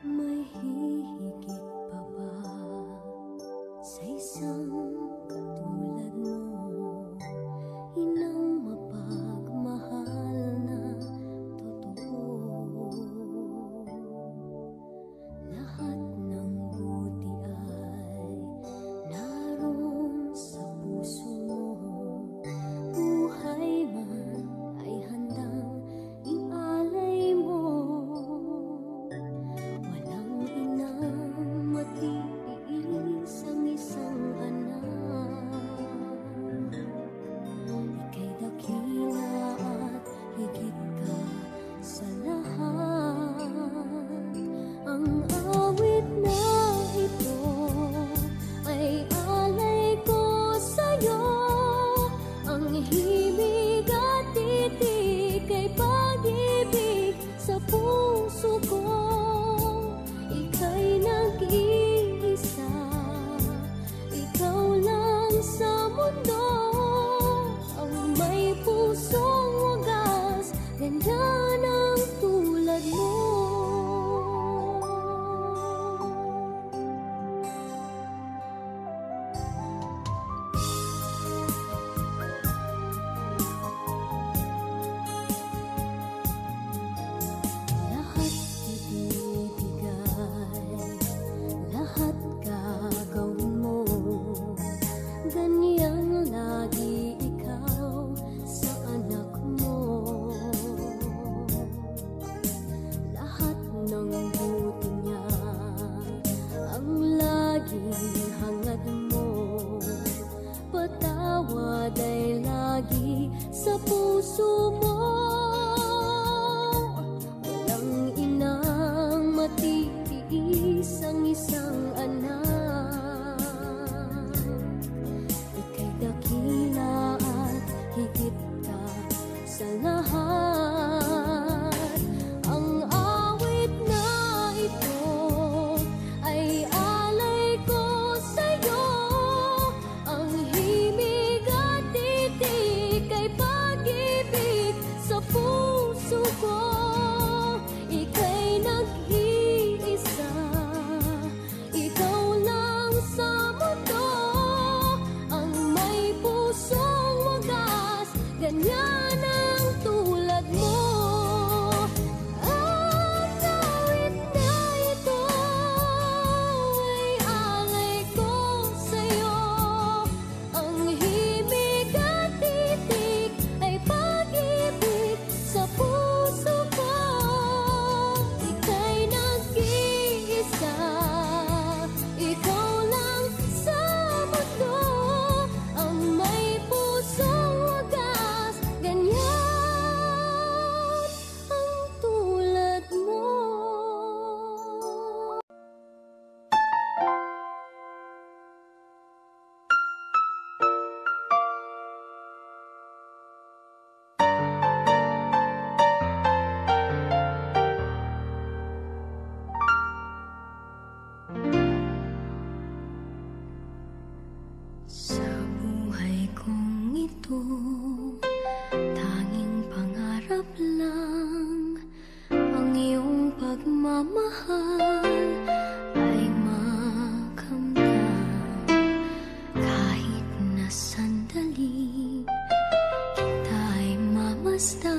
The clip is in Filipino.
May hihigit pa ba sa isang katulad mo? Inang mapagmahal na totoo. Lahat ng buti ay naroon sa puso mo. Buhay man ay handang ialay mo. Walang inang matiis ang isang anak. Ika'y dakila at higit ka sa lahat. Ang awit na ito ay alay ko sa'yo. Ang himig at titik ay pag-ibig sa puso ko. Ika'y nag-iisa, ikaw lang sa mundo. Ang may pusong wagas, ganyan ang tulad mo. Lahat ibibigay, lahat gagawin mo. Ganyang lagi ikaw sa anak mo. Lahat ng buti niya ang laging hangad mo. Patawad ay lagi sa puso mo. Walang inang matitiis ang isang anak. Ika'y dakila at higit ka sa lahat. Ang awit na ito ay alay ko sa'yo. Ang himig at titik ay pag-ibig sa puso ko. Ika'y nag-iisa, ikaw lang sa mundo. Ang may pusong wagas, ganyan ang tulad mo. Ang awit na ito ay alay ko sa'yo. Ang himig at titik ay pag-ibig sa puso ko. Ika'y nag-iisa, ikaw lang sa mundo. Ang may pusong wagas, ganyan ang tulad mo. Sa buhay kong ito, tanging pangarap lang ang iyong pagmamahal ay makamtan. Kahit na sandali kita'y mamasdan.